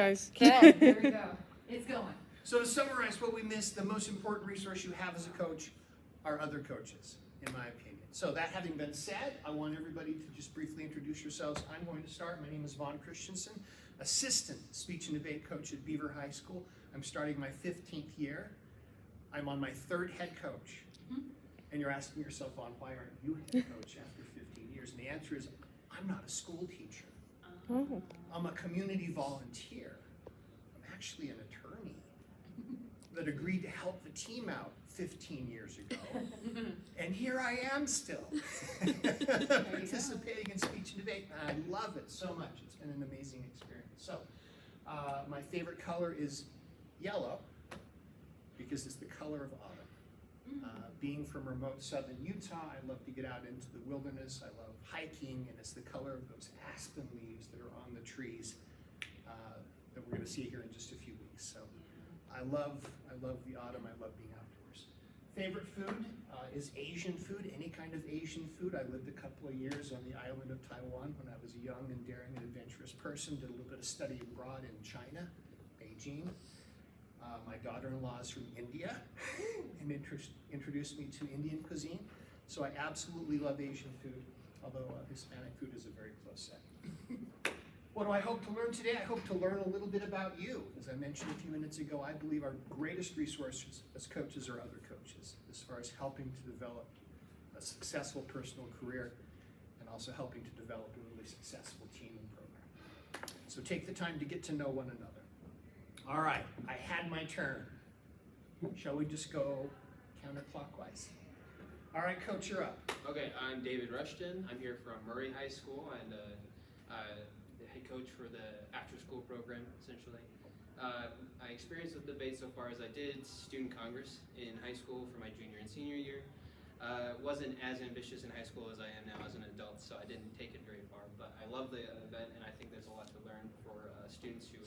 Guys. Okay, here we go. It's going. So to summarize what we missed, the most important resource you have as a coach are other coaches, in my opinion. So that having been said, I want everybody to just briefly introduce yourselves. I'm going to start. My name is Vaughn Christensen, assistant speech and debate coach at Beaver High School. I'm starting my 15th year. I'm on my third head coach. And you're asking yourself, Vaughn, why aren't you head coach after 15 years? And the answer is, I'm not a school teacher. Oh. I'm a community volunteer. I'm actually an attorney that agreed to help the team out 15 years ago. And here I am still, participating in speech and debate. And I love it so much. It's been an amazing experience. So, my favorite color is yellow, because it's the color of autumn. Being from remote southern Utah, I love to get out into the wilderness. I love hiking, and it's the color of those aspen leaves that are on the trees that we're going to see here in just a few weeks. So I love the autumn. I love being outdoors. Favorite food is Asian food, any kind of Asian food. I lived a couple of years on the island of Taiwan when I was a young and daring and adventurous person. Did a little bit of study abroad in China, Beijing. My daughter-in-law is from India and introduced me to Indian cuisine. So I absolutely love Asian food, although Hispanic food is a very close second. What do I hope to learn today? I hope to learn a little bit about you. As I mentioned a few minutes ago, I believe our greatest resources as coaches are other coaches, as far as helping to develop a successful personal career and also helping to develop a really successful team and program. So take the time to get to know one another. All right, I had my turn. Shall we just go counterclockwise? All right, Coach, you're up. Okay, I'm David Rushton. I'm here from Murray High School and the head coach for the after-school program, essentially. I experienced with debate so far as I did student congress in high school for my junior and senior year. Wasn't as ambitious in high school as I am now as an adult, so I didn't take it very far. But I love the event, and I think there's a lot to learn for students who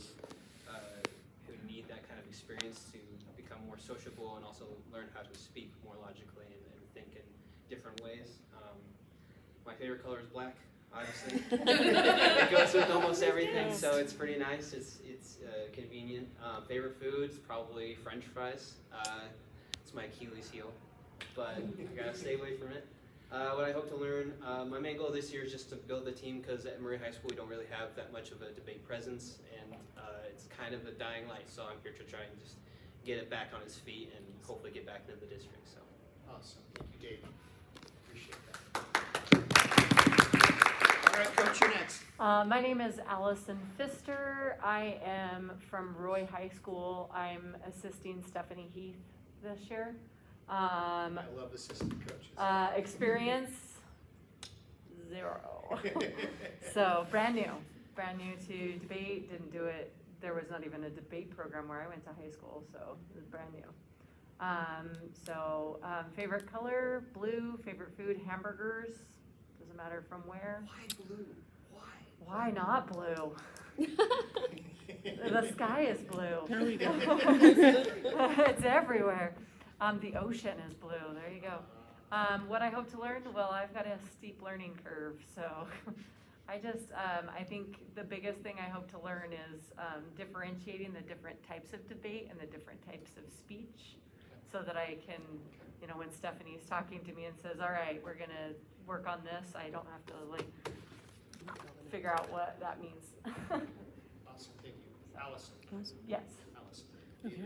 need that kind of experience to become more sociable and also learn how to speak more logically and think in different ways. My favorite color is black, obviously. It goes with almost everything, so it's pretty nice. It's convenient. Favorite foods, probably French fries. It's my Achilles heel, but I gotta stay away from it. What I hope to learn, my main goal this year is just to build the team, because at Murray High School we don't really have that much of a debate presence, and it's kind of a dying light, so I'm here to try and just get it back on its feet and hopefully get back into the district. So. Awesome. Thank you, David. Appreciate that. All right, Coach, you're next. My name is Allison Pfister. I am from Roy High School. I'm assisting Stephanie Heath this year. I love assistant coaches. Experience, 0. So brand new to debate. Didn't do it. There was not even a debate program where I went to high school, so it was brand new. Favorite color, blue. Favorite food, hamburgers. Doesn't matter from where. Why blue? Why not blue? The sky is blue. There we go. It's everywhere. The ocean is blue. There you go. What I hope to learn? Well, I've got a steep learning curve, so I think the biggest thing I hope to learn is differentiating the different types of debate and the different types of speech, so that I can, when Stephanie's talking to me and says, all right, we're going to work on this, I don't have to figure out what that means. Awesome, thank you. Allison. Awesome. Yes. Allison. Okay.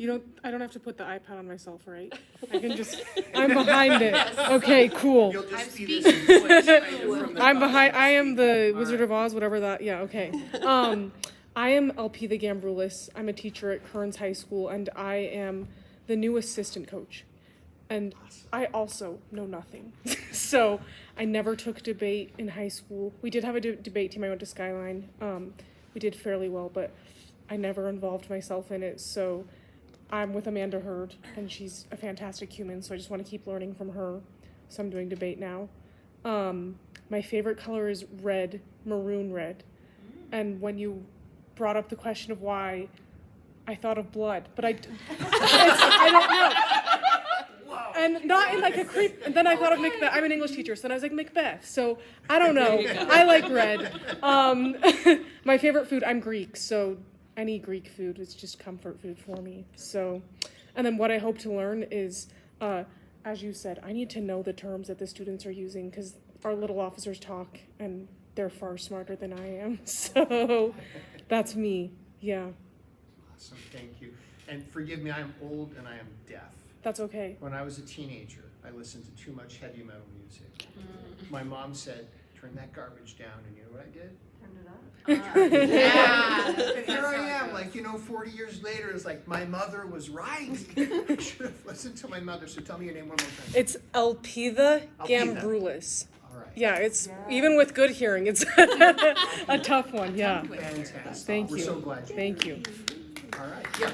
Allison. I don't have to put the iPad on myself, right? I can just, I'm behind it. Okay, cool. You'll just see this in place kind of from the I'm top. behind, I am the All Wizard right. of Oz, whatever that, yeah, okay. I am LP the Gambrulis. I'm a teacher at Kearns High School, and I am the new assistant coach. And I also know nothing. So I never took debate in high school. We did have a debate team. I went to Skyline. We did fairly well, but I never involved myself in it. So I'm with Amanda Hurd, and she's a fantastic human, so I just want to keep learning from her. So I'm doing debate now. My favorite color is red, maroon red. And when you brought up the question of why, I thought of blood, but I don't know. And not in like a creep, and then I thought of Macbeth. I'm an English teacher, so then I was like Macbeth. So I don't know. I like red. My favorite food, I'm Greek, so any Greek food is just comfort food for me. So, and then what I hope to learn is, as you said, I need to know the terms that the students are using because our little officers talk and they're far smarter than I am. So that's me. Yeah. Awesome, thank you. And forgive me, I am old and I am deaf. That's okay. When I was a teenager, I listened to too much heavy metal music. My mom said, turn that garbage down, and you know what I did? Turned it up. Yeah. Here I am, like, 40 years later, it's like, my mother was right. I should have listened to my mother, so tell me your name one more time. It's Elpida Elpida. Gambrulis. All right. Yeah, it's even with good hearing, it's a tough one. Yeah. Fantastic. Thank We're you. so glad you Thank you. All right, yeah.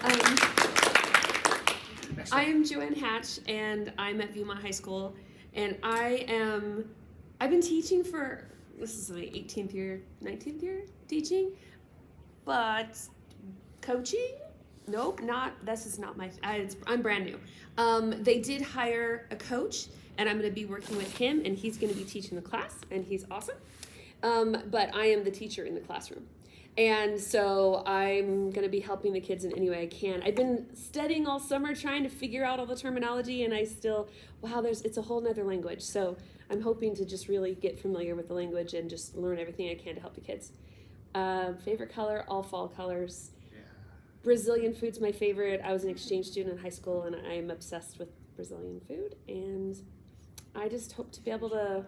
Next I up. am Joanne Hatch, and I'm at Viewmont High School, and I've been teaching for, this is my 18th year, 19th year teaching, but coaching, nope, this is not my, I'm brand new. They did hire a coach, and I'm gonna be working with him, and he's gonna be teaching the class, and he's awesome. But I am the teacher in the classroom. And so I'm going to be helping the kids in any way I can. I've been studying all summer trying to figure out all the terminology, and I still, it's a whole nother language. So I'm hoping to just really get familiar with the language and just learn everything I can to help the kids. Favorite color, all fall colors. Yeah. Brazilian food's my favorite. I was an exchange student in high school, and I'm obsessed with Brazilian food. And I just hope to be able to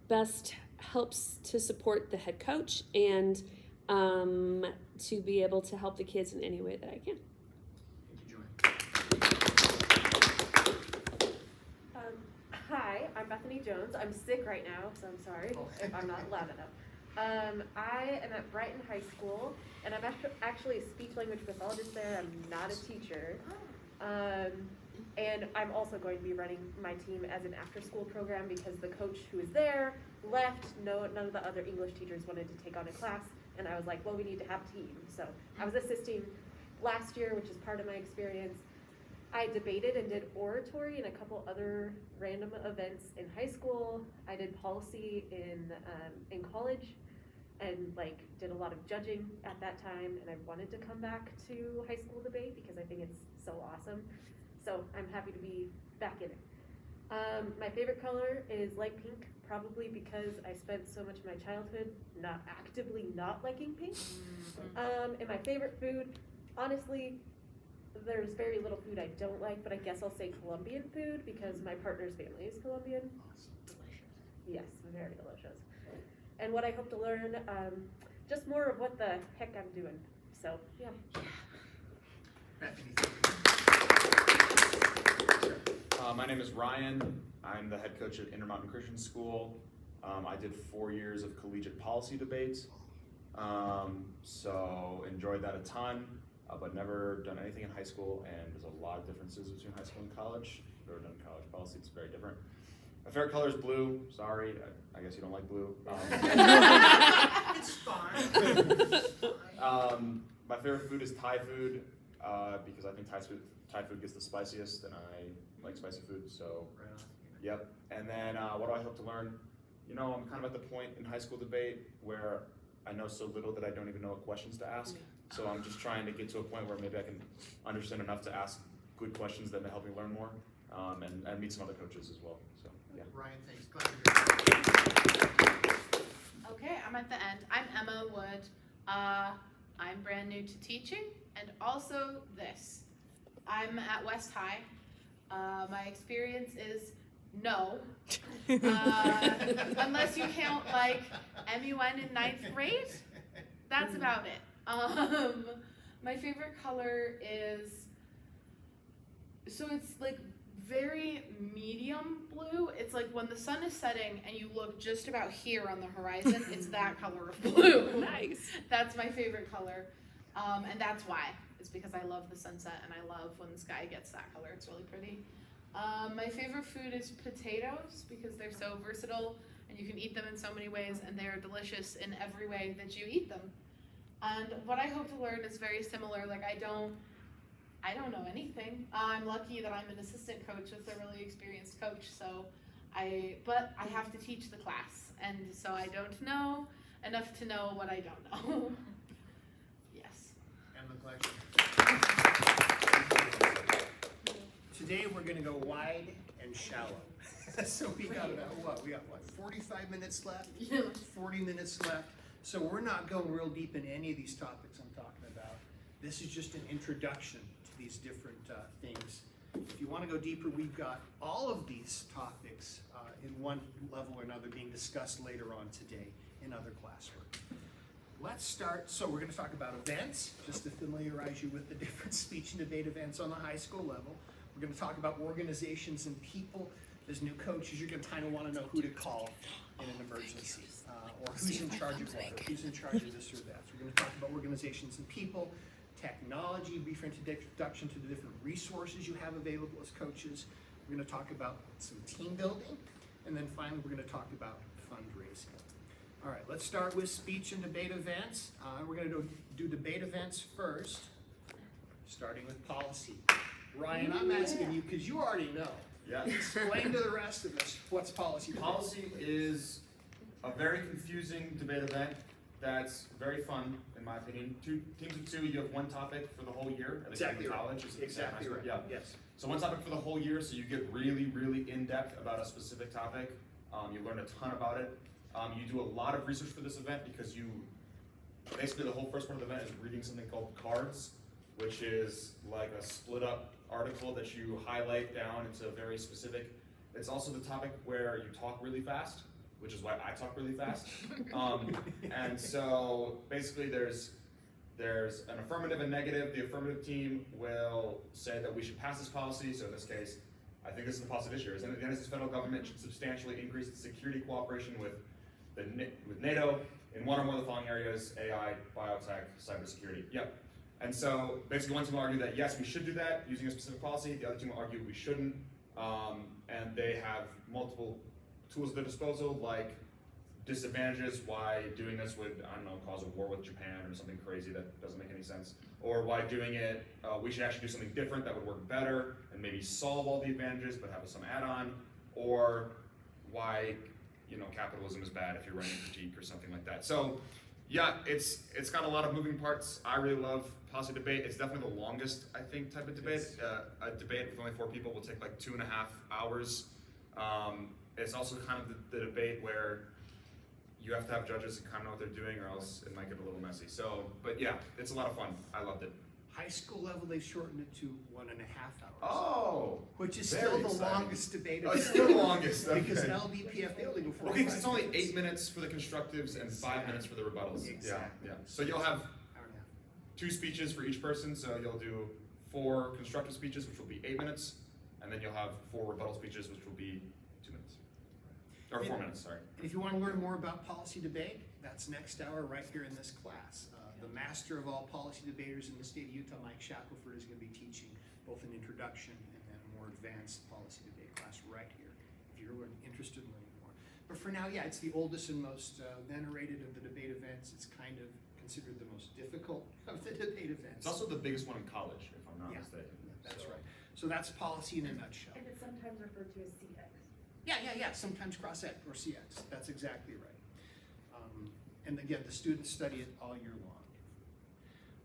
best helps to support the head coach and to be able to help the kids in any way that I can. Thank you, Joanne. Hi, I'm Bethany Jones. I'm sick right now, so I'm sorry if I'm not loud enough. I am at Brighton High School, and I'm actually a speech-language pathologist there. I'm not a teacher. And I'm also going to be running my team as an after-school program because the coach who is there left. None of the other English teachers wanted to take on a class, and I was like, well, we need to have a team. So I was assisting last year, which is part of my experience. I debated and did oratory and a couple other random events in high school. I did policy in college and did a lot of judging at that time, and I wanted to come back to high school debate because I think it's so awesome. So I'm happy to be back in it. My favorite color is light pink, probably because I spent so much of my childhood actively not liking pink. And my favorite food, honestly, there's very little food I don't like, but I guess I'll say Colombian food because my partner's family is Colombian. Awesome. Delicious. Yes, very delicious. And what I hope to learn, just more of what the heck I'm doing. So, yeah. Bethany. My name is Ryan. I'm the head coach at Intermountain Christian School. I did 4 years of collegiate policy debates, so enjoyed that a ton, but never done anything in high school, and there's a lot of differences between high school and college. If you've ever done college policy, it's very different. My favorite color is blue. Sorry, I guess you don't like blue. It's fine. My favorite food is Thai food because I think Thai food gets the spiciest, and I like spicy food, so yep. And then what do I hope to learn? I'm kind of at the point in high school debate where I know so little that I don't even know what questions to ask. So I'm just trying to get to a point where maybe I can understand enough to ask good questions that may help me learn more, and meet some other coaches as well. So yeah. Ryan, thanks. Glad you're here. Okay, I'm at the end. I'm Emma Wood. I'm brand new to teaching, and also this. I'm at West High. My experience is no, unless you count MUN in 9th grade. That's about it. My favorite color is, so it's very medium blue. It's when the sun is setting and you look just about here on the horizon, it's that color of blue. Nice. That's my favorite color. And that's why. It's because I love the sunset and I love when the sky gets that color. It's really pretty. My favorite food is potatoes because they're so versatile and you can eat them in so many ways and they're delicious in every way that you eat them. And what I hope to learn is very similar. I don't know anything. I'm lucky that I'm an assistant coach with a really experienced coach, but I have to teach the class, and so I don't know enough to know what I don't know. Yes. And the pleasure. Today we're going to go wide and shallow. So we got about what? We got what? 45 minutes left? 40 minutes left. So we're not going real deep in any of these topics I'm talking about. This is just an introduction to these different things. If you want to go deeper, we've got all of these topics in one level or another being discussed later on today in other classwork. Let's start. So we're going to talk about events, just to familiarize you with the different speech and debate events on the high school level. We're going to talk about organizations and people. As new coaches, you're going to kind of want to know who to call in an emergency, or who's in charge of what, or who's in charge of this or that. So we're going to talk about organizations and people, technology, brief introduction to the different resources you have available as coaches. We're going to talk about some team building, and then finally we're going to talk about fundraising. All right, let's start with speech and debate events. We're going to do debate events first, starting with policy. Ryan, I'm asking you because you already know. Yeah. Explain to the rest of us what's policy. Policy is a very confusing debate event that's very fun, in my opinion. Teams of two, you have one topic for the whole year. Exactly right. College. Exactly right. Yeah. Yes. So one topic for the whole year, so you get really, really in-depth about a specific topic. You learn a ton about it. You do a lot of research for this event because basically the whole first part of the event is reading something called cards, which is like a split up article that you highlight down into a very specific. It's also the topic where you talk really fast, which is why I talk really fast. And so basically there's an affirmative and negative. The affirmative team will say that we should pass this policy. So in this case, I think this is the policy this year. The United States federal government should substantially increase its security cooperation with NATO in one or more of the following areas: AI, biotech, cybersecurity. Yep. And so basically one team will argue that yes, we should do that using a specific policy. The other team will argue we shouldn't. And they have multiple tools at their disposal, like disadvantages, why doing this would, I don't know, cause a war with Japan or something crazy that doesn't make any sense. Or why doing it, we should actually do something different that would work better and maybe solve all the advantages but have some add-on. Or why, capitalism is bad if you're running a critique or something like that. So yeah, it's got a lot of moving parts. I really love policy debate. It's definitely the longest, I think, type of debate. A debate with only 4 people will take like 2.5 hours. It's also kind of the debate where you have to have judges who kind of know what they're doing, or else it might get a little messy. So, but yeah, it's a lot of fun. I loved it. High school level, they shortened it to 1.5 hours. Oh, which is very still the exciting. Longest debate. Oh, it's still the longest. Okay. Because LDPF, they only go 45 Okay, because it's only minutes. 8 minutes for the constructives and 5 minutes for the rebuttals. Exactly. Yeah. So you'll have Hour and a half. 2 speeches for each person. So you'll do 4 constructive speeches, which will be 8 minutes, and then you'll have 4 rebuttal speeches, which will be 2 minutes. Or 4 minutes, sorry. And if you want to learn more about policy debate, that's next hour right here in this class. The master of all policy debaters in the state of Utah, Mike Shackelford, is going to be teaching both an introduction and then a more advanced policy debate class right here, if you're interested in learning more. But for now, yeah, it's the oldest and most venerated of the debate events. It's kind of considered the most difficult of the debate events. It's also the biggest one in college, if I'm not mistaken. That's right. So that's policy in a nutshell. And it's sometimes referred to as CX. Yeah. Sometimes cross-ed or CX. That's exactly right. And again, the students study it all year long.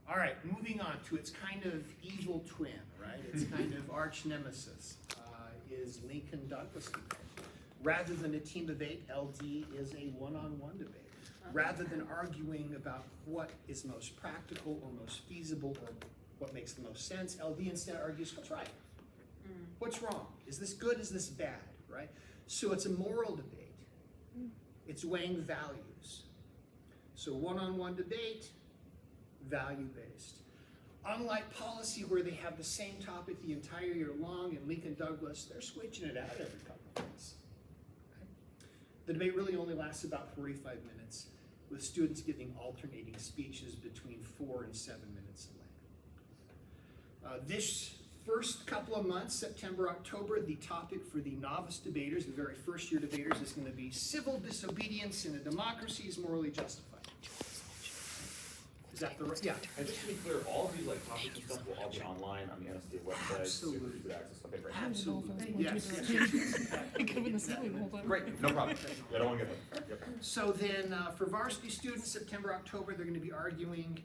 All right, moving on to its kind of evil twin, right? Its kind of arch nemesis is Lincoln Douglas debate. Rather than a team debate, LD is a one-on-one debate. Rather than arguing about what is most practical or most feasible or what makes the most sense, LD instead argues what's right. What's wrong? Is this good? Is this bad? Right? So it's a moral debate. It's weighing values. So one-on-one debate, value-based. Unlike policy, where they have the same topic the entire year long, and Lincoln Douglas, they're switching it out every couple of months. Okay? The debate really only lasts about 45 minutes, with students giving alternating speeches between 4 and 7 minutes in length. This first couple of months, September, October, the topic for the novice debaters, the very first year debaters, is going to be civil disobedience in a democracy is morally justified. Is that the right? Yeah. And just to be clear, all of these like topics and stuff will all be online on the NSDA website. Absolutely. So you could access. Okay, great. Absolutely. I Yes. don't know if Yes. that's Yes. Yes. It could have been the ceiling the whole time. Great, no problem. Yeah, I don't want to get that. Yep. So then, for varsity students, September, October, they're going to be arguing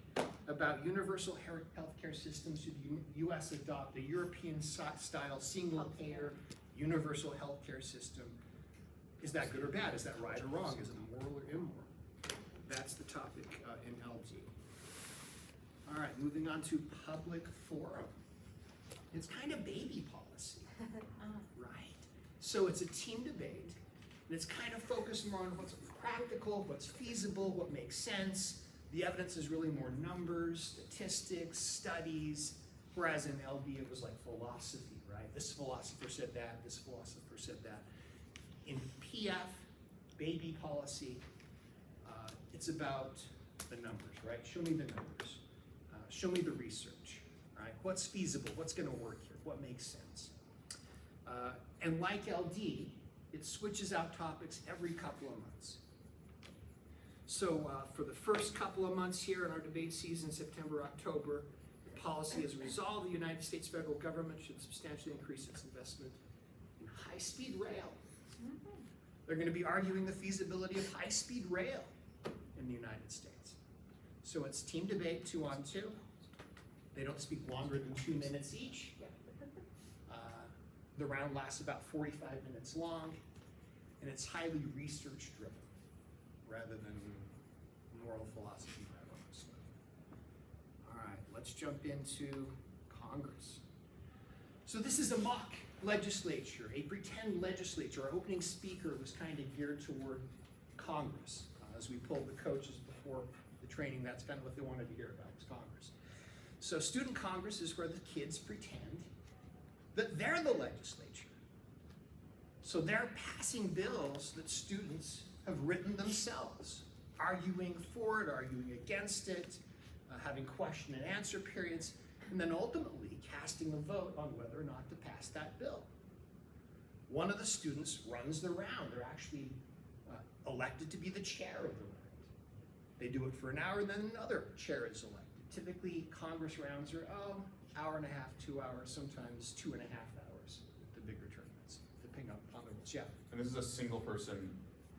about universal healthcare systems. Should the U.S. adopt a European-style single-payer universal healthcare system? Is that good or bad? Is that right or wrong? Is it moral or immoral? That's the topic in LG. All right, moving on to public forum. It's kind of baby policy, right? So it's a team debate, and it's kind of focused more on what's practical, what's feasible, what makes sense. The evidence is really more numbers, statistics, studies, whereas in LB it was like philosophy, right? This philosopher said that, this philosopher said that. In PF, baby policy, it's about the numbers, right? Show me the numbers. Show me the research, right? What's feasible? What's going to work here? What makes sense? And like LD, it switches out topics every couple of months. So for the first couple of months here in our debate season, September, October, the policy is resolved. The United States federal government should substantially increase its investment in high-speed rail. They're going to be arguing the feasibility of high-speed rail in the United States. So it's team debate, 2-on-2. They don't speak longer than 2 minutes each. The round lasts about 45 minutes long, and it's highly research-driven rather than moral philosophy stuff. All right, let's jump into Congress. So this is a mock legislature, a pretend legislature. Our opening speaker was kind of geared toward Congress. As we polled the coaches before the training, that's kind of what they wanted to hear about, was Congress. So student Congress is where the kids pretend that they're the legislature. So they're passing bills that students have written themselves, arguing for it, arguing against it, having question and answer periods, and then ultimately casting a vote on whether or not to pass that bill. One of the students runs the round. They're actually elected to be the chair of the round. They do it for an hour, and then another chair is elected. Typically, Congress rounds are, hour and a half, 2 hours, sometimes 2.5 hours at the bigger tournaments, depending on the rules. Yeah. And this is a single person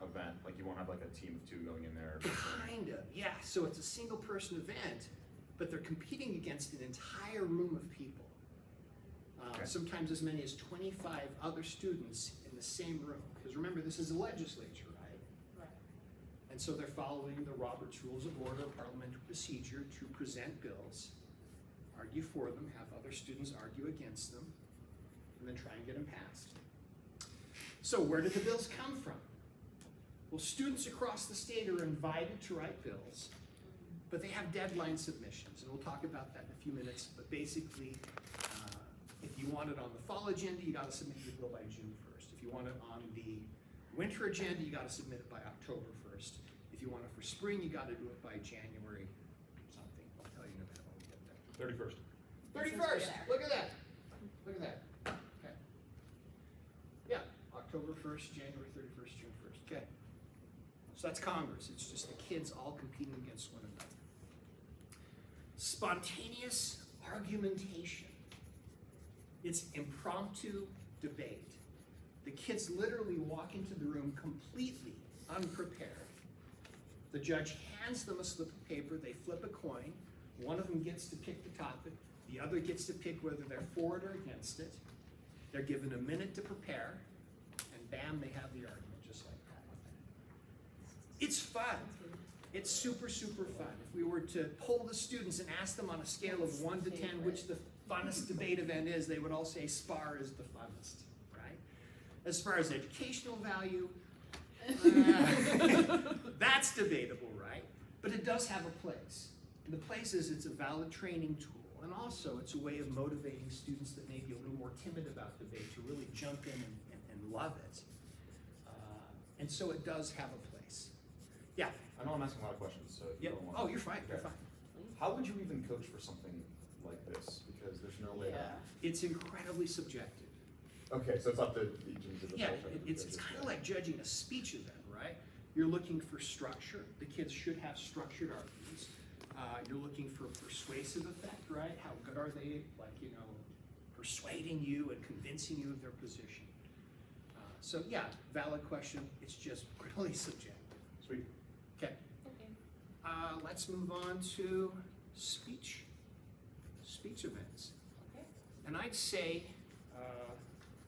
event, like you won't have like a team of 2 going in there. Kind of, yeah. So it's a single person event, but they're competing against an entire room of people. Okay. Sometimes as many as 25 other students in the same room. Because remember, this is a legislature, right? Right. And so they're following the Robert's Rules of Order, parliamentary procedure to present bills, argue for them, have other students argue against them, and then try and get them passed. So where did the bills come from? Well, students across the state are invited to write bills, but they have deadline submissions, and we'll talk about that in a few minutes. But basically, if you want it on the fall agenda, you got to submit your bill by June 1st. If you want it on the winter agenda, you got to submit it by October 1st. If you want it for spring, you got to do it by January something. I'll tell you in a minute when we get there. 31st. 31st. Look at that. Look at that. Okay. Yeah, October 1st, January 31st, June 1st. Okay. So that's Congress. It's just the kids all competing against one another. Spontaneous argumentation. It's impromptu debate. The kids literally walk into the room completely unprepared. The judge hands them a slip of paper. They flip a coin. One of them gets to pick the topic. The other gets to pick whether they're for it or against it. They're given a minute to prepare, and bam, they have the argument just like that. It's fun. It's super, super fun. If we were to poll the students and ask them on a scale of 1 to 10 which the funnest debate event is, they would all say SPAR is the funnest, right? As far as educational value, that's debatable, right? But it does have a place. And the place is it's a valid training tool. And also, it's a way of motivating students that may be a little more timid about debate to really jump in and love it. And so it does have a place. Yeah? I know I'm asking a lot of questions, so if you Yeah. don't want Oh, you're fine. You're Okay. fine. How would you even coach for something like this? Because there's no way to... It's incredibly subjective. Okay, so it's up to each individual. Yeah, it's kind of like judging a speech event, right? You're looking for structure. The kids should have structured arguments. You're looking for persuasive effect, right? How good are they, persuading you and convincing you of their position? So yeah, valid question. It's just really subjective. Sweet. Okay. Let's move on to speech events. Okay. And I'd say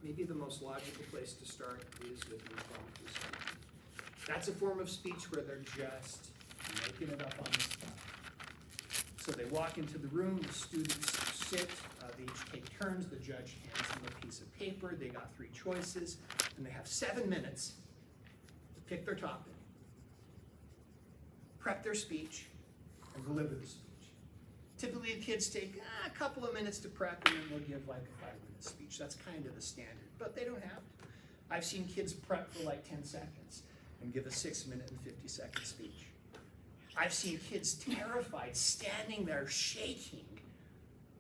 maybe the most logical place to start is with impromptu speaking. That's a form of speech where they're just making it up on the spot. So they walk into the room, the students sit, they each take turns, the judge hands them a piece of paper, they got 3 choices, and they have 7 minutes to pick their topic, prep their speech, and deliver the speech. Typically, the kids take a couple of minutes to prep, and then they'll give like a 5-minute speech. That's kind of the standard, but they don't have to. I've seen kids prep for like 10 seconds and give a 6-minute and 50-second speech. I've seen kids terrified, standing there shaking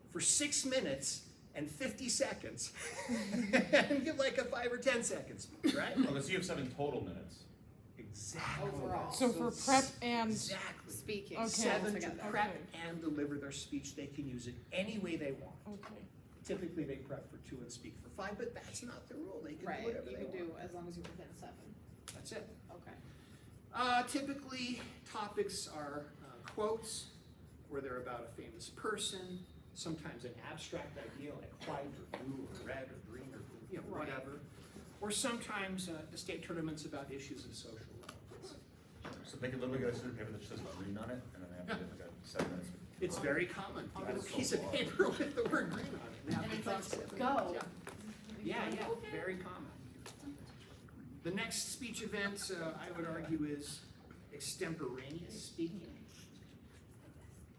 for 6 minutes and 50 seconds and give like a 5 or 10 second speech, right? Okay, so you have 7 total minutes. Exactly. Overall. So for prep and Exactly. Speaking. Okay. 7 to Together. prep Okay. and deliver their speech. They can use it any way they want. okay. Typically, they prep for 2 and speak for 5, but that's not the rule. They can Right, do whatever you they can want. do as long as you're within 7. That's it. Okay. Typically, topics are quotes, where they're about a famous person, sometimes an abstract idea like white or blue or red or green or blue, Right. whatever. Or sometimes the state tournaments about issues of social relevance. So they could literally get a student paper that just says green on it, and then they have to get like a 7 minutes. It's very common. You have a That's so piece of far. paper with the word green on it. Now And it's talk like, 7 go. minutes. Yeah, very common. The next speech event, I would argue, is extemporaneous speaking.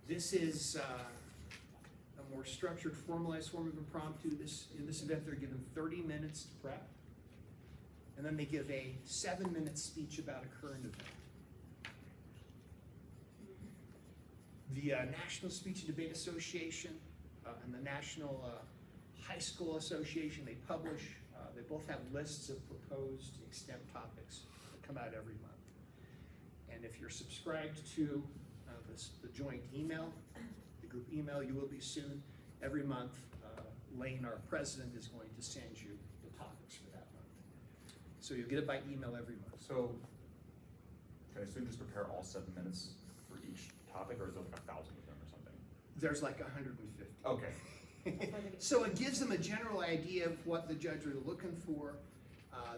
This is a more structured, formalized form of impromptu. In this event, they're given 30 minutes to prep, and then they give a 7-minute speech about a current event. The National Speech and Debate Association and the National High School Association, they publish, they both have lists of proposed extemp topics that come out every month. And if you're subscribed to the joint email, the group email, you will be soon. Every month, Lane, our president, is going to send you the topics for that month. So you'll get it by email every month. So, can a student just prepare all 7 minutes for each topic, or is there like 1,000 of them or something? There's like 150. Okay. So it gives them a general idea of what the judge are looking for.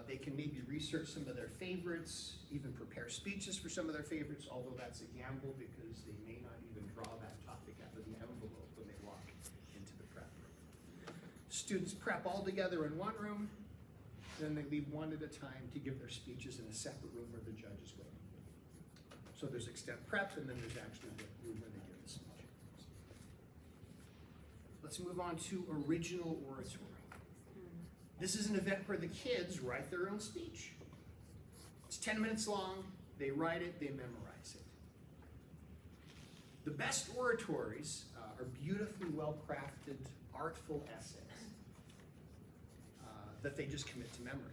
They can maybe research some of their favorites, even prepare speeches for some of their favorites, although that's a gamble because they may not even draw that topic out of the envelope when they walk into the prep room. Students prep all together in one room, then they leave one at a time to give their speeches in a separate room where the judge is waiting. So there's extemp prep, and then there's actually the room where they give the speech. Let's move on to original oratory. This is an event where the kids write their own speech. It's 10 minutes long, they write it, they memorize it. The best oratories are beautifully well-crafted, artful essays that they just commit to memory.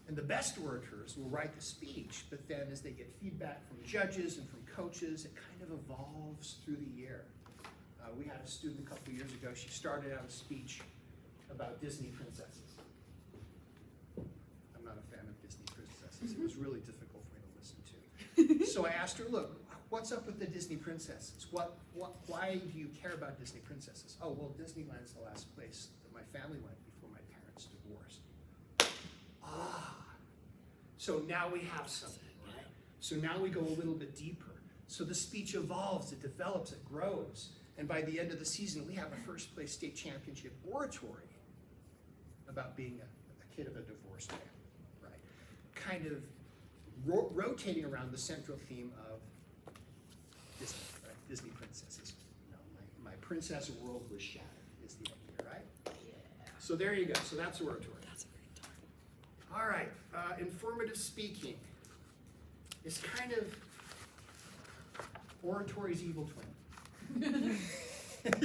And the best orators will write the speech, but then as they get feedback from judges and from coaches, it kind of evolves through the year. We had a student a couple years ago, she started out a speech about Disney princesses. I'm not a fan of Disney princesses. It was really difficult for me to listen to. So I asked her, look, what's up with the Disney princesses? Why do you care about Disney princesses? Oh, well, Disneyland's the last place that my family went before my parents divorced. So now we have something, right? So now we go a little bit deeper. So the speech evolves, it develops, it grows. And by the end of the season, we have a first place state championship oratory about being a kid of a divorced family, right? Kind of rotating around the central theme of Disney, right? Disney princesses. You know, my princess world was shattered is the idea, right? Yeah. So there you go. So that's oratory. That's a great time. All right. Informative speaking is kind of oratory's evil twin.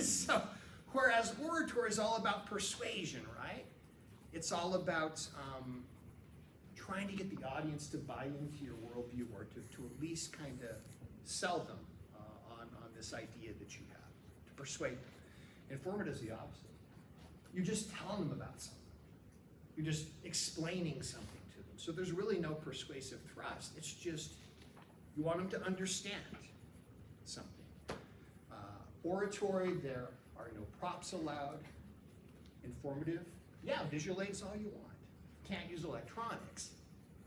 So, whereas oratory is all about persuasion, right? It's all about trying to get the audience to buy into your worldview or to at least kind of sell them on this idea that you have, to persuade them. Informative is the opposite. You're just telling them about something. You're just explaining something to them. So there's really no persuasive thrust. It's just you want them to understand something. Oratory, there are no props allowed. Informative, yeah, visual aids all you want. Can't use electronics,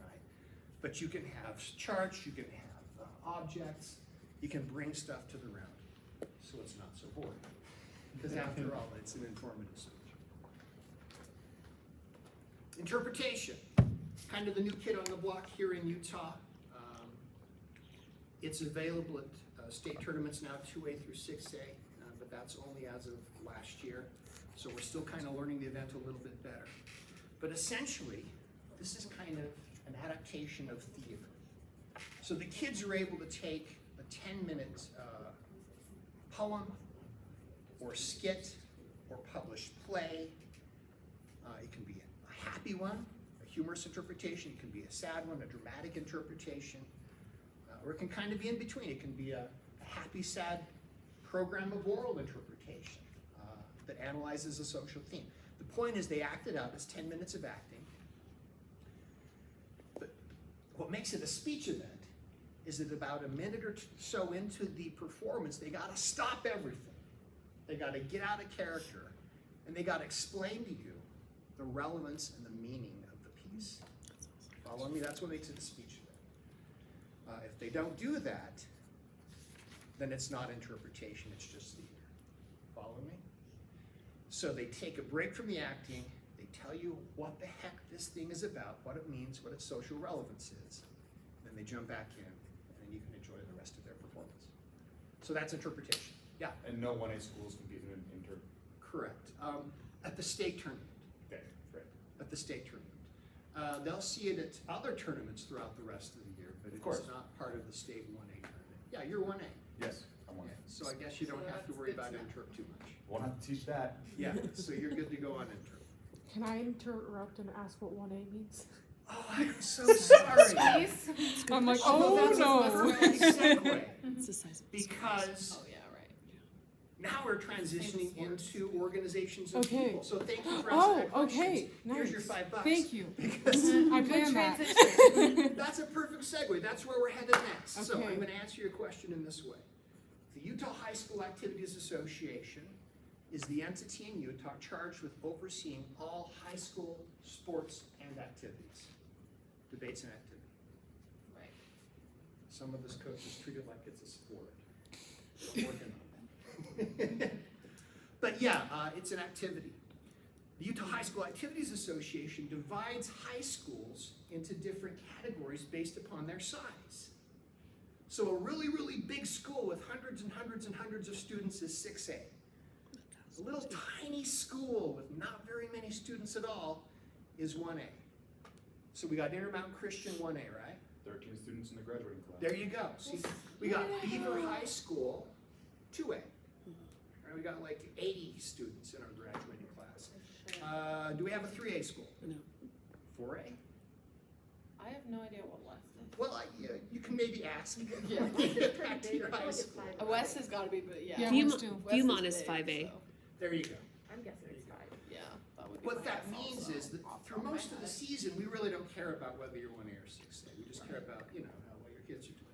right? But you can have charts, you can have objects, you can bring stuff to the round, so it's not so boring. Because after all, it's an informative speech. Interpretation, kind of the new kid on the block here in Utah. It's available at state tournaments now, 2A through 6A, but that's only as of last year. So we're still kind of learning the event a little bit better. But essentially, this is kind of an adaptation of theater. So the kids are able to take a 10-minute poem or skit or published play. It can be a happy one, a humorous interpretation. It can be a sad one, a dramatic interpretation. Or it can kind of be in between. It can be a happy, sad program of oral interpretation that analyzes a social theme. The point is they act it out as 10 minutes of acting. But what makes it a speech event is that about a minute or so into the performance, they got to stop everything. They got to get out of character, and they got to explain to you the relevance and the meaning of the piece. Follow me? That's what makes it a speech event. If they don't do that, then it's not interpretation, it's just theater. Follow me? So they take a break from the acting, they tell you what the heck this thing is about, what it means, what its social relevance is, then they jump back in, and then you can enjoy the rest of their performance. So that's interpretation. Yeah? And no 1A schools compete in inter. Correct. At the state tournament. Okay, great. At the state tournament. They'll see it at other tournaments throughout the rest of the year, but it's not part of the state 1A tournament. Yeah, you're 1A. Yes, I'm 1A. So I guess you don't have to worry about interp too much. Won't have to teach that. Yeah, so you're good to go on interp. Can I interrupt and ask what 1A means? Oh, I'm so sorry. Please. I'm like, Oh, oh that's no. a perfect segue. It's the size of Because Oh, yeah, right. now we're transitioning into organizations of Okay. people. So thank you for Oh, asking that question. okay, Here's your nice. $5. Thank you. Because I Good planned that. transition. that's a perfect segue. That's where we're headed next. So Okay. I'm going to answer your question in this way. The Utah High School Activities Association is the entity in Utah charged with overseeing all high school sports and activities, debates and activities. Right. Some of us coaches treat it like it's a sport. We're working on that. But yeah, it's an activity. The Utah High School Activities Association divides high schools into different categories based upon their size. So a really, really big school with hundreds and hundreds and hundreds of students is 6A. A little tiny school with not very many students at all is 1A. So we got Intermountain Christian 1A, right? 13 students in the graduating class. There you go. See, we got Beaver High School 2A. Right, we got like 80 students in our graduating class. Do we have a 3A school? No. 4A? I have no idea what West is. Well, you can maybe ask. Yeah. Back to your high school. West has got to be, but yeah. Yeah, Viewmont- West too. West Viewmont is big, 5A. so, There you go. I'm guessing it's 5. yeah, that would be What my that guess means also, is that off the through top most my of the head. season, we really don't care about whether you're 1A or 6A. We just care about, how well your kids are doing.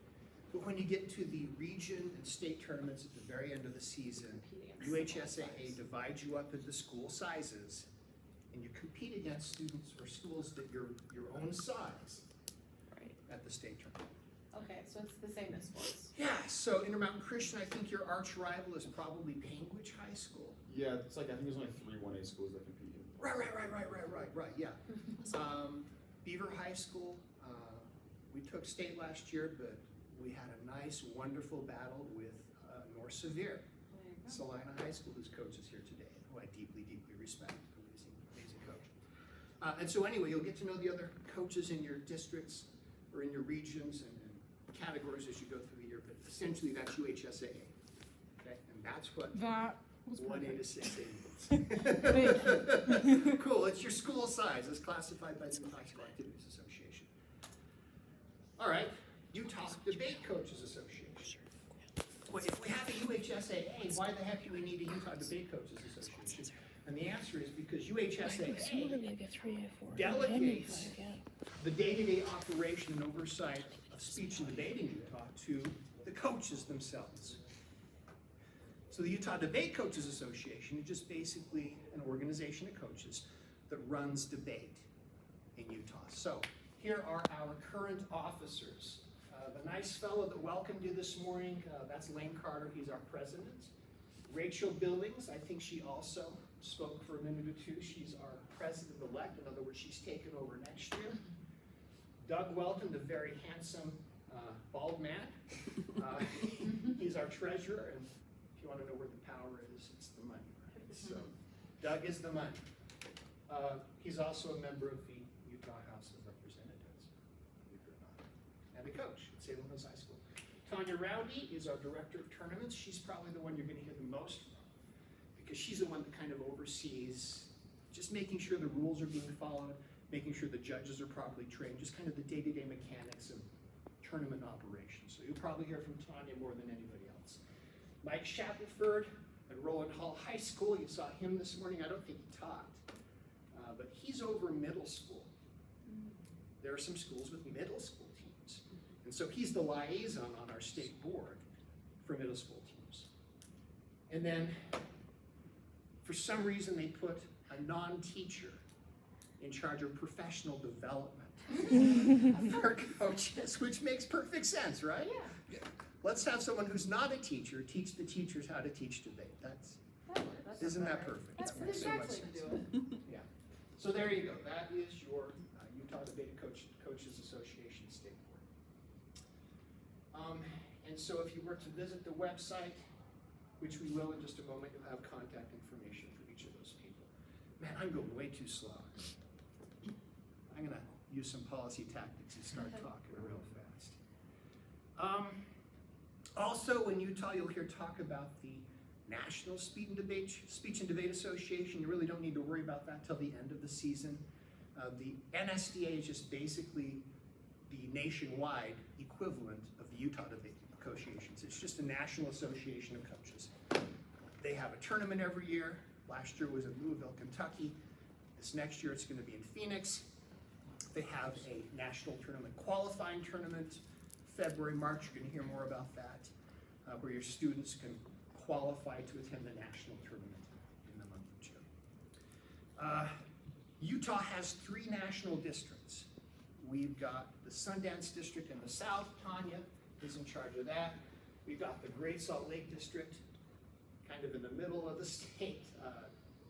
But when you get to the region and state tournaments at the very end of the season, UHSAA divides you up into school sizes, and you compete against students or schools that your own size Right. at the state tournament. Okay, so it's the same as sports. Yeah, so Intermountain Christian, I think your arch rival is probably Panguitch High School. Yeah, it's like, I think there's only 3 1A schools that compete in. Right, yeah. Beaver High School, we took state last year, but we had a nice, wonderful battle with North Severe. Salina High School, whose coach is here today, who I deeply, deeply respect, amazing coach. And so anyway, you'll get to know the other coaches in your districts or in your regions and categories as you go through the year, but essentially that's UHSAA, okay? And that's what That was 1A to perfect. 6A means. Cool, it's your school size, as classified by the Utah High School Activities Association. All right, Utah Debate Coaches Association. well, if we have a UHSAA, why the heck do we need a Utah Debate Coaches Association? And the answer is because UHSAA delegates the day-to-day operation and oversight of speech and debate in Utah to the coaches themselves. So the Utah Debate Coaches Association is just basically an organization of coaches that runs debate in Utah. So here are our current officers. The nice fellow that welcomed you this morning, that's Lane Carter, he's our president. Rachel Billings, I think she also spoke for a minute or two. She's our president-elect, in other words, she's taken over next year. Doug Welton, the very handsome bald man, he's our treasurer, and if you want to know where the power is, it's the money, right? So Doug is the money. He's also a member of the Utah House of Representatives, believe it or not, and a coach at Salem Hills High School. Tanya Rowdy is our director of tournaments. She's probably the one you're going to hear the most from, because she's the one that kind of oversees just making sure the rules are being followed, making sure the judges are properly trained, just kind of the day-to-day mechanics of tournament operations. So you'll probably hear from Tanya more than anybody else. Mike Shackelford at Roland Hall High School, you saw him this morning. I don't think he talked, but he's over middle school. There are some schools with middle school teams. And so he's the liaison on our state board for middle school teams. And then, for some reason, they put a non-teacher in charge of professional development for coaches, which makes perfect sense, right? Yeah. Let's have someone who's not a teacher teach the teachers how to teach debate. Isn't that perfect? That's That makes so much exactly sense. to do it. Yeah. So there you go. That is your Utah Debate Coaches Association State Board. And so if you were to visit the website, which we will in just a moment, you'll have contact information for each of those people. Man, I'm going way too slow. I'm going to use some policy tactics and start talking real fast. Also, in Utah, you'll hear talk about the National Speech and Debate Association. You really don't need to worry about that till the end of the season. The NSDA is just basically the nationwide equivalent of the Utah Debate Associations. It's just a national association of coaches. They have a tournament every year. Last year was in Louisville, Kentucky. This next year it's going to be in Phoenix. They have a national tournament qualifying tournament. February, March, you're going to hear more about that, where your students can qualify to attend the national tournament in the month of June. Utah has 3 national districts. We've got the Sundance District in the south. Tanya is in charge of that. We've got the Great Salt Lake District, kind of in the middle of the state.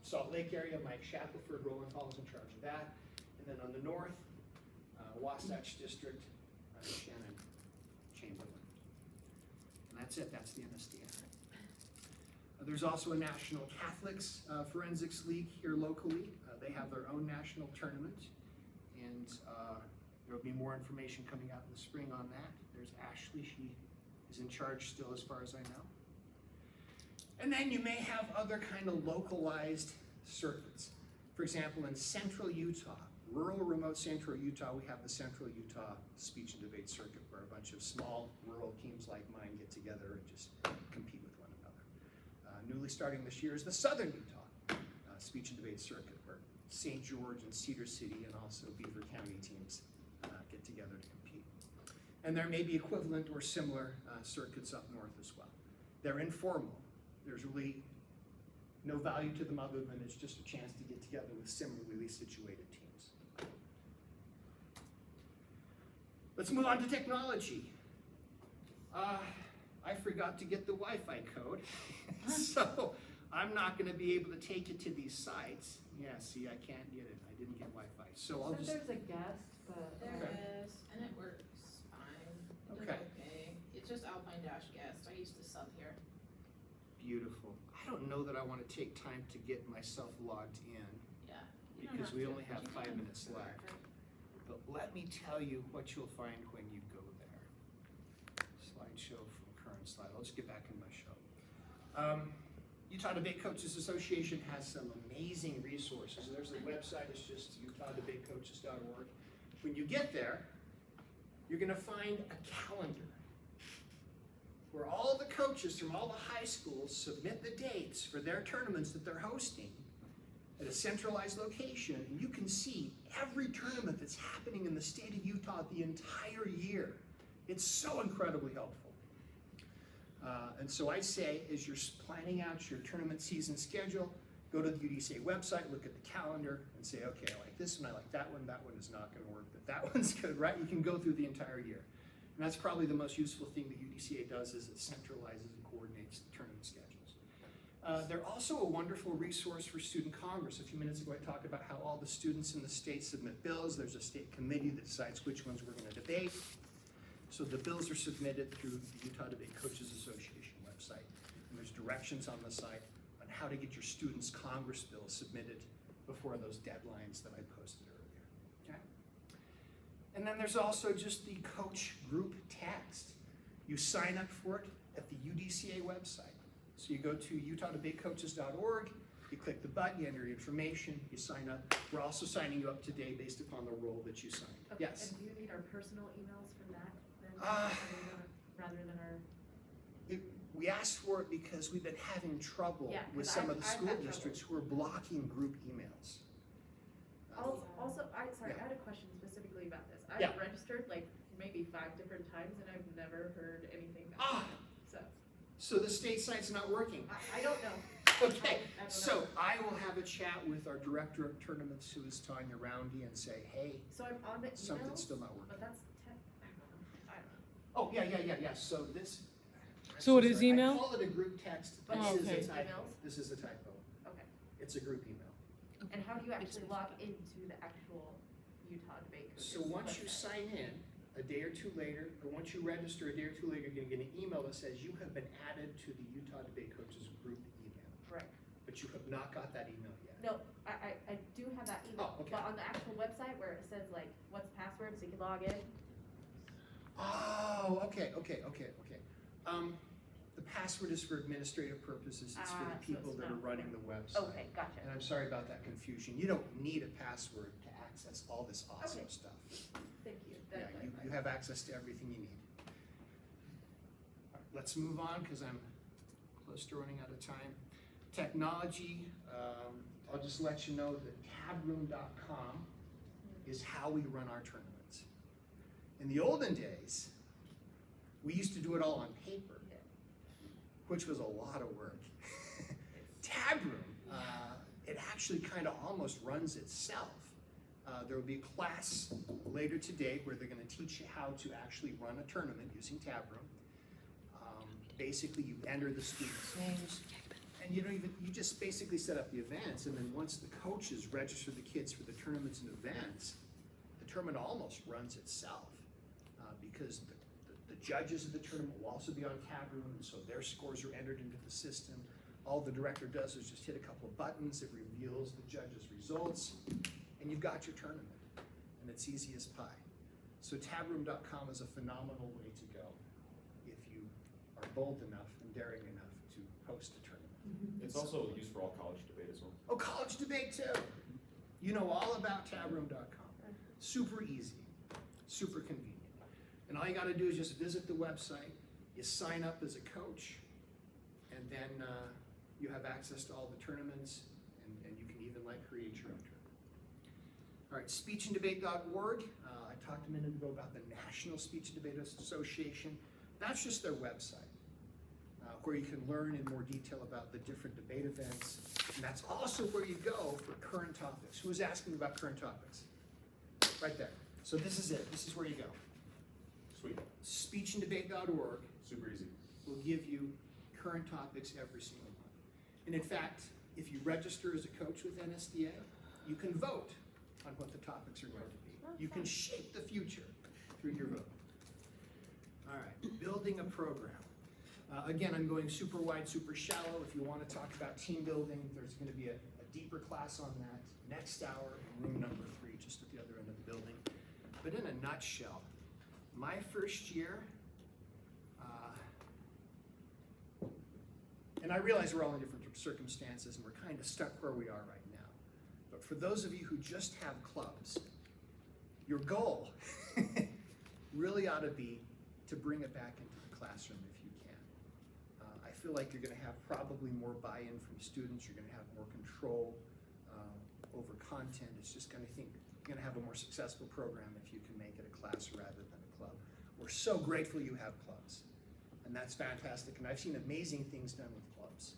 Salt Lake area, Mike Shackelford, Roland Hall is in charge of that. And then on the north, Wasatch District, Shannon Chamberlain. And that's it, that's the NSDA. There's also a National Catholics Forensics League here locally. They have their own national tournament, and there will be more information coming out in the spring on that. There's Ashley, she is in charge still as far as I know. And then you may have other kind of localized circuits. For example, in central Utah, rural, remote central Utah, we have the Central Utah Speech and Debate Circuit, where a bunch of small rural teams like mine get together and just compete with one another. Newly starting this year is the Southern Utah Speech and Debate Circuit, where St. George and Cedar City and also Beaver County teams get together to compete. And there may be equivalent or similar circuits up north as well. They're informal. There's really no value to them other than it's just a chance to get together with similarly situated teams. Let's move on to technology. I forgot to get the Wi-Fi code, so I'm not going to be able to take it to these sites. Yeah, see, I can't get it. I didn't get Wi-Fi, so I'll just. There's a guest, but. There is, and it works fine. It does okay. It's just Alpine Dash guest. I used to sub here. Beautiful. I don't know that I want to take time to get myself logged in. Yeah. Because we only have 5 minutes left. But let me tell you what you'll find when you go there. Slideshow from current slide. I'll just get back in my show. Utah Debate Coaches Association has some amazing resources. There's a website, it's just utahdebatecoaches.org. When you get there, you're going to find a calendar where all the coaches from all the high schools submit the dates for their tournaments that they're hosting at a centralized location, and you can see every tournament that's happening in the state of Utah the entire year. It's so incredibly helpful. And so I say, as you're planning out your tournament season schedule, go to the UDCA website, look at the calendar, and say, okay, I like this one, I like that one is not going to work, but that one's good, right? You can go through the entire year. And that's probably the most useful thing that UDCA does, is it centralizes and coordinates the tournament schedules. They're also a wonderful resource for Student Congress. A few minutes ago I talked about how all the students in the state submit bills. There's a state committee that decides which ones we're going to debate. So the bills are submitted through the Utah Debate Coaches Association website. And there's directions on the site on how to get your Students Congress bills submitted before those deadlines that I posted earlier. Okay? And then there's also just the coach group text. You sign up for it at the UDCA website. So you go to utahdebatecoaches.org, you click the button, you enter your information, you sign up. We're also signing you up today based upon the role that you signed. Okay, Yes? and do you need our personal emails for that then? Uh, rather than our, We asked for it because we've been having trouble Yeah, 'cause with some of I've the had school trouble. districts who are blocking group emails. also, sorry, Yeah. I had a question specifically about this. Yeah. I've registered like maybe 5 different times and I've never heard anything back. Ah. So, So the state site's not working. I don't know. Okay, I don't so know. I will have a chat with our director of tournaments, who is Tanya Roundy, and say, hey, So I'm on the emails, something's still not working. but that's, I don't know. Oh, yeah, so this. So it is sorry, email? I call it a group text, But this is okay. a typo. Emails? This is a typo. Okay. It's a group email. And how do you actually log into the actual Utah Debate Coaches So once you website? sign in, a day or two later, or once you register a day or two later, you're gonna get an email that says you have been added to the Utah Debate Coaches group email. Correct. But you have not got that email yet. No, I do have that email, Oh, okay. but on the actual website where it says like, what's password, so you can log in, Oh, okay. The password is for administrative purposes, it's for Ah, the so people it's that are not- running the website. okay, gotcha. And I'm sorry about that confusion. You don't need a password to access all this awesome Okay. stuff. Thank you. Yeah, you have access to everything you need. All right, let's move on, because I'm close to running out of time. Technology, I'll just let you know that tabroom.com is how we run our tournaments. In the olden days, we used to do it all on paper, which was a lot of work. Tabroom, it actually kind of almost runs itself. There will be a class later today where they're going to teach you how to actually run a tournament using Tabroom. Basically, you enter the students' names, and you just basically set up the events, and then once the coaches register the kids for the tournaments and events, the tournament almost runs itself, because the judges of the tournament will also be on Tabroom, and so their scores are entered into the system. All the director does is just hit a couple of buttons, it reveals the judges' results, and you've got your tournament, and it's easy as pie. So tabroom.com is a phenomenal way to go if you are bold enough and daring enough to host a tournament. It's also used for all college debate as well. Oh, college debate too. You know all about tabroom.com. Super easy, super convenient. And all you gotta do is just visit the website, you sign up as a coach, and then you have access to all the tournaments, and you can even create your own tournament. All right, speechanddebate.org. I talked a minute ago about the National Speech and Debate Association. That's just their website, where you can learn in more detail about the different debate events. And that's also where you go for current topics. Who was asking about current topics? Right there. So this is it. This is where you go. Sweet. Speechanddebate.org Super easy. will give you current topics every single month. And in fact, if you register as a coach with NSDA, you can vote on what the topics are going to be. You can shape the future through your vote. All right, building a program. Again, I'm going super wide, super shallow. If you want to talk about team building, there's going to be a deeper class on that next hour in room number 3, just at the other end of the building. But in a nutshell, my first year, and I realize we're all in different circumstances and we're kind of stuck where we are right now. But for those of you who just have clubs, your goal really ought to be to bring it back into the classroom if you can. feel like you're gonna have probably more buy-in from students, you're gonna have more control over content. It's just you're gonna have a more successful program if you can make it a class rather than a club. We're so grateful you have clubs, and that's fantastic, and I've seen amazing things done with clubs.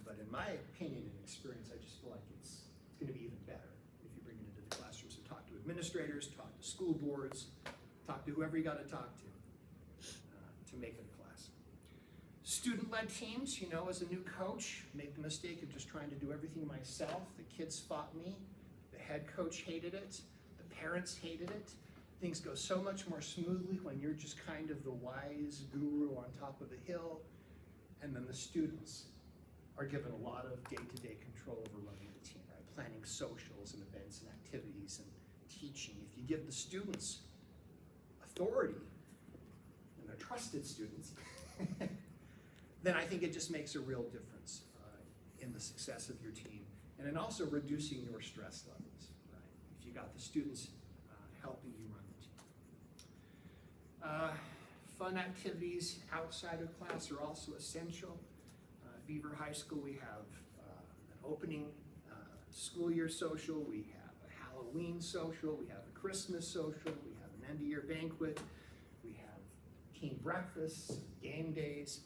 But in my opinion and experience, I just feel like it's gonna be even better if you bring it into the classroom. So talk to administrators, talk to school boards, talk to whoever you gotta talk to make it a class. Student-led teams, you know, as a new coach, make the mistake of just trying to do everything myself. The kids fought me, the head coach hated it, the parents hated it. Things go so much more smoothly when you're just kind of the wise guru on top of the hill, and then the students are given a lot of day-to-day control over running the team, right? Planning socials and events and activities and teaching. If you give the students authority, and they're trusted students, then I think it just makes a real difference in the success of your team, and in also reducing your stress levels, right? If you got the students helping you run the team. Fun activities outside of class are also essential. At Beaver High School, we have an opening school year social, we have a Halloween social, we have a Christmas social, we have an end of year banquet, we have team breakfasts, game days.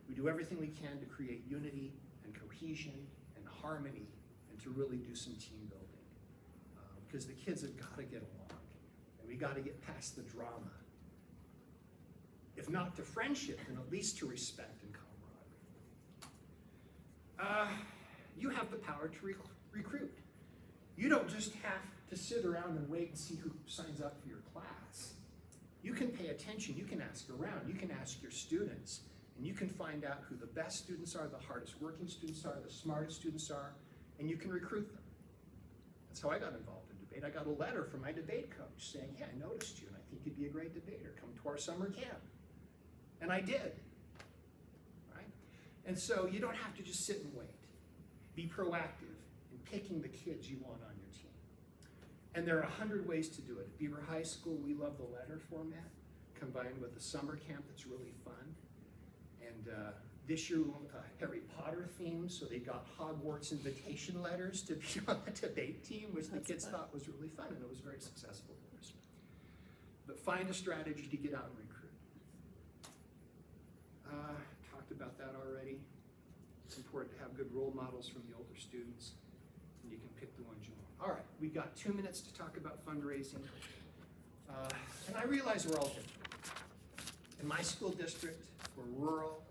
We do everything we can to create unity and cohesion and harmony and to really do some team building. Because the kids have got to get along, and we got to get past the drama. If not to friendship, then at least to respect and camaraderie. You have the power to recruit. You don't just have to sit around and wait and see who signs up for your class. You can pay attention, you can ask around, you can ask your students, and you can find out who the best students are, the hardest working students are, the smartest students are, and you can recruit them. That's how I got involved in debate. I got a letter from my debate coach saying, "Yeah, I noticed you, and I think you'd be a great debater. Come to our summer camp." And I did, right? And so you don't have to just sit and wait. Be proactive in picking the kids you want on your team. And there are 100 ways to do it. At Beaver High School, we love the letter format, combined with the summer camp that's really fun. And this year we went with a Harry Potter theme, so they got Hogwarts invitation letters to be on the debate team, which the kids thought was really fun, and it was very successful for us. But find a strategy to get out and recruit. Talked about that already. It's important to have good role models from the older students, and you can pick the ones you want. All right, we've got 2 minutes to talk about fundraising. And I realize we're all different. In my school district, we're rural.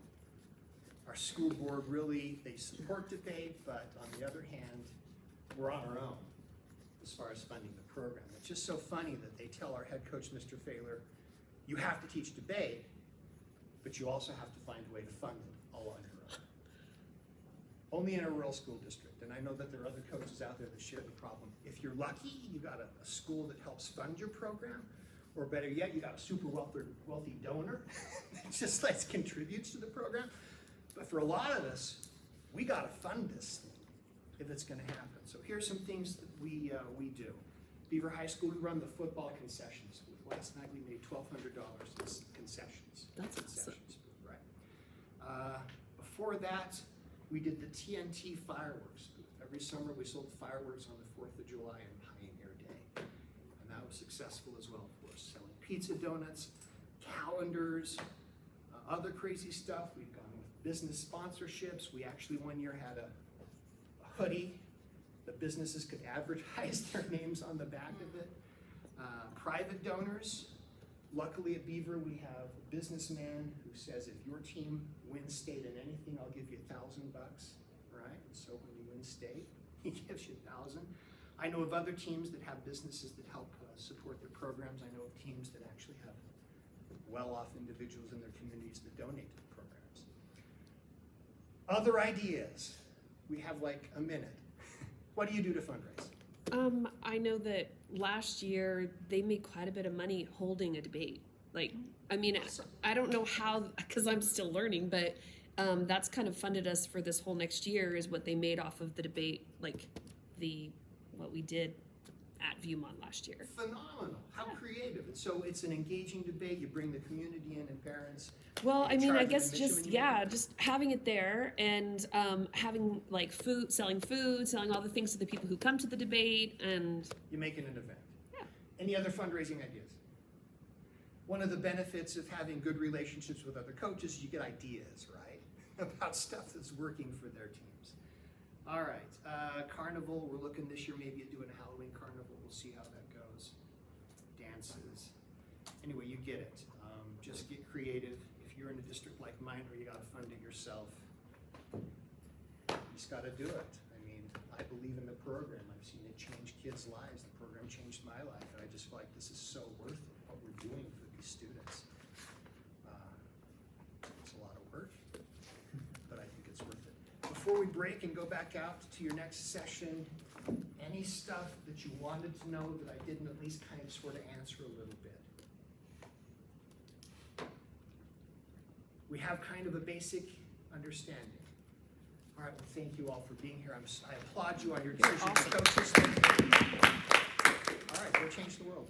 Our school board really, they support debate, but on the other hand, we're on our own as far as funding the program. It's just so funny that they tell our head coach, Mr. Failer, you have to teach debate, but you also have to find a way to fund it all on your own. Only in a rural school district, and I know that there are other coaches out there that share the problem. If you're lucky, you got a school that helps fund your program, or better yet, you got a super wealthy donor that just contributes to the program. But for a lot of us, we got to fund this thing if it's going to happen. So here's some things that we do. Beaver High School, we run the football concessions booth. Last night we made $1,200 in concessions. That's concessions booth, right? Before that, we did the TNT fireworks booth. Every summer we sold fireworks on the 4th of July and Pioneer Day. And that was successful as well for us. Selling pizza donuts, calendars, other crazy stuff. We've gone with business sponsorships. We actually one year had a hoodie that businesses could advertise their names on the back of it. Private donors. Luckily at Beaver, we have a businessman who says, if your team wins state in anything, I'll give you $1,000, right? And so when you win state, he gives you $1,000. I know of other teams that have businesses that help support their programs. I know of teams that actually have well-off individuals in their communities that donate to the programs. Other ideas. We have like a minute. What do you do to fundraise? I know that last year they made quite a bit of money holding a debate. Awesome. I don't know how, because I'm still learning, but that's kind of funded us for this whole next year is what they made off of the debate, what we did at Viewmont last year. Phenomenal. How creative. So it's an engaging debate. You bring the community in and parents. Well, I in mean, charge I of guess the just, mission, yeah, just having it there and having like food, selling all the things to the people who come to the debate, and You make it an event. Yeah. Any other fundraising ideas? One of the benefits of having good relationships with other coaches, you get ideas, right? About stuff that's working for their teams. All right, carnival, we're looking this year maybe at doing a Halloween carnival. We'll see how that goes. Dances. Anyway, you get it. Just get creative. If you're in a district like mine where you gotta fund it yourself, you just gotta do it. I mean, I believe in the program. I've seen it change kids' lives. The program changed my life, and I just feel like this is so worth it, what we're doing for these students. It's a lot of work, but I think it's worth it. Before we break and go back out to your next session, any stuff that you wanted to know that I didn't at least kind of sort of answer a little bit? We have kind of a basic understanding. All right, well, thank you all for being here. I applaud you on your decision to coach this thing. All right, go change the world.